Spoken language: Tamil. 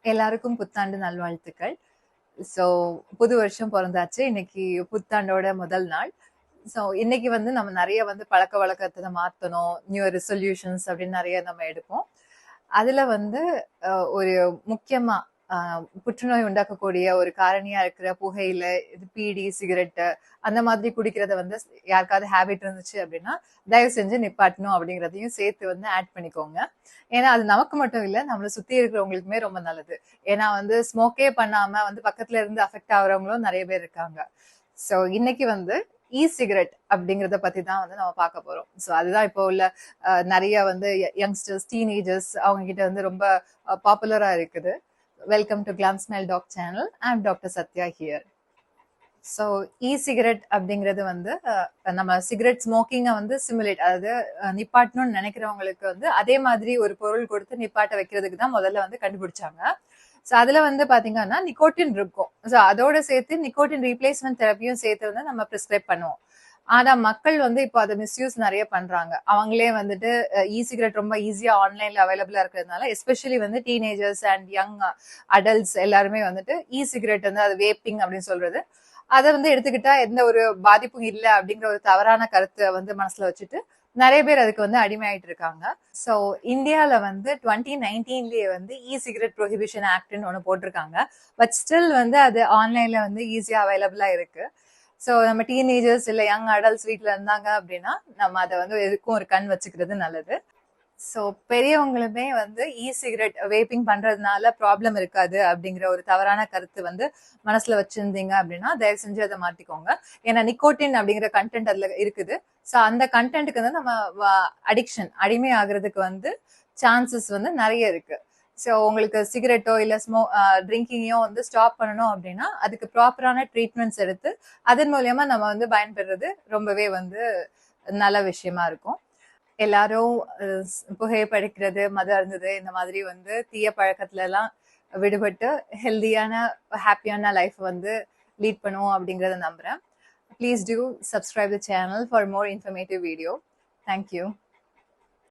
எல்லாருக்கும் புத்தாண்டு நல்வாழ்த்துக்கள். ஸோ புது வருஷம் பொறந்தாச்சு. இன்னைக்கு புத்தாண்டோட முதல் நாள். ஸோ இன்னைக்கு வந்து நம்ம நிறைய வந்து பழக்கவழக்கத்த மாத்தணும். நியூ இயர் ரெசல்யூஷன்ஸ் அப்படின்னு நிறைய நம்ம எடுப்போம். அதுல வந்து ஒரு முக்கியமா புற்றுநோய் உண்டாக்கக்கூடிய ஒரு காரணியா இருக்கிற புகையில, பீடி, சிகரெட்டு அந்த மாதிரி குடிக்கிறத வந்து யாருக்காவது ஹேபிட் இருந்துச்சு அப்படின்னா தயவு செஞ்சு நிப்பாட்டணும் அப்படிங்கிறதையும் சேர்த்து வந்து ஆட் பண்ணிக்கோங்க. ஏன்னா அது நமக்கு மட்டும் இல்ல, நம்மளை சுத்தி இருக்கிறவங்களுக்குமே ரொம்ப நல்லது. ஏன்னா வந்து ஸ்மோக்கே பண்ணாம வந்து பக்கத்துல இருந்து அஃபெக்ட் ஆகுறவங்களும் நிறைய பேர் இருக்காங்க. ஸோ இன்னைக்கு வந்து இ சிகரெட் அப்படிங்கறத பத்தி தான் வந்து நம்ம பார்க்க போறோம். ஸோ அதுதான் இப்போ உள்ள நிறைய வந்து யங்ஸ்டர்ஸ், டீனேஜர்ஸ் அவங்க கிட்ட வந்து ரொம்ப பாப்புலரா இருக்குது. Welcome to Glam Smile Talk channel. I am doctor Sathya here. So e cigarette அப்படிங்கிறது வந்து நம்ம சிகரெட் ஸ்மோக்கிங்கை வந்து சிமுலேட், அதாவது நிப்பாட்டணும்னு நினைக்கிறவங்களுக்கு வந்து அதே மாதிரி ஒரு பொருள் கொடுத்து நிப்பாட்ட வைக்கிறதுக்கு தான் முதல்ல வந்து கண்டுபிடிச்சாங்க. ஸோ அதுல வந்து பாத்தீங்கன்னா நிக்கோட்டின் இருக்கும். ஸோ அதோட சேர்த்து நிக்கோட்டின் ரீப்ளேஸ்மெண்ட் தெரப்பியும் சேர்த்து வந்து நம்ம ப்ரிஸ்கிரைப் பண்ணுவோம். ஆனா மக்கள் வந்து இப்போ அதை மிஸ்யூஸ் நிறைய பண்றாங்க. அவங்களே வந்துட்டு இ சிகரெட் ரொம்ப ஈஸியா ஆன்லைன்ல அவைலபிளா இருக்கிறதுனால, எஸ்பெஷலி வந்து டீனேஜர்ஸ் அண்ட் யங் அடல்ட்ஸ் எல்லாருமே வந்துட்டு இ சிகரெட் வந்து அது வேப்பிங் அப்படின்னு சொல்றது, அதை வந்து எடுத்துக்கிட்டா எந்த ஒரு பாதிப்பும் இல்லை அப்படிங்கிற ஒரு தவறான கருத்தை வந்து மனசுல வச்சுட்டு நிறைய பேர் அதுக்கு வந்து அடிமையாயிட்டு இருக்காங்க. ஸோ இந்தியால வந்து 2019லயே வந்து இ சிகரெட் ப்ரொஹிபிஷன் ஆக்ட்னு ஒன்று போட்டிருக்காங்க. பட் ஸ்டில் வந்து அது ஆன்லைன்ல வந்து ஈஸியா அவைலபிளா இருக்கு. ஸோ நம்ம டீனேஜர்ஸ் இல்லை யங் அடல்ட்ஸ் வீட்டில் இருந்தாங்க அப்படின்னா நம்ம அதை வந்து எதுக்கும் ஒரு கண் வச்சுக்கிறது நல்லது. ஸோ பெரியவங்களுமே வந்து இ சிகரெட் வேப்பிங் பண்றதுனால ப்ராப்ளம் இருக்காது அப்படிங்கிற ஒரு தவறான கருத்து வந்து மனசுல வச்சிருந்தீங்க அப்படின்னா தயவு செஞ்சு அதை மாத்திக்கோங்க. ஏன்னா நிக்கோட்டின் அப்படிங்கிற கண்டென்ட் அதுல இருக்குது. ஸோ அந்த கண்டென்ட்டுக்கு வந்து நம்ம அடிக்ஷன், அடிமை ஆகுறதுக்கு வந்து சான்சஸ் வந்து நிறைய இருக்கு. ஸோ உங்களுக்கு சிகரெட்டோ இல்லை ட்ரிங்கிங்கோ வந்து ஸ்டாப் பண்ணணும் அப்படின்னா அதுக்கு ப்ராப்பரான ட்ரீட்மெண்ட்ஸ் எடுத்து அதன் மூலியமா நம்ம வந்து பயன்பெறது ரொம்பவே வந்து நல்ல விஷயமா இருக்கும். எல்லாரும் புகைப்படிக்கிறது, மது அருந்தது, இந்த மாதிரி வந்து தீய பழக்கத்துல எல்லாம் விடுபட்டு ஹெல்தியான ஹாப்பியான லைஃப் வந்து லீட் பண்ணுவோம் அப்படிங்கறத நம்புறேன். Please do subscribe the channel for more informative video. Thank you.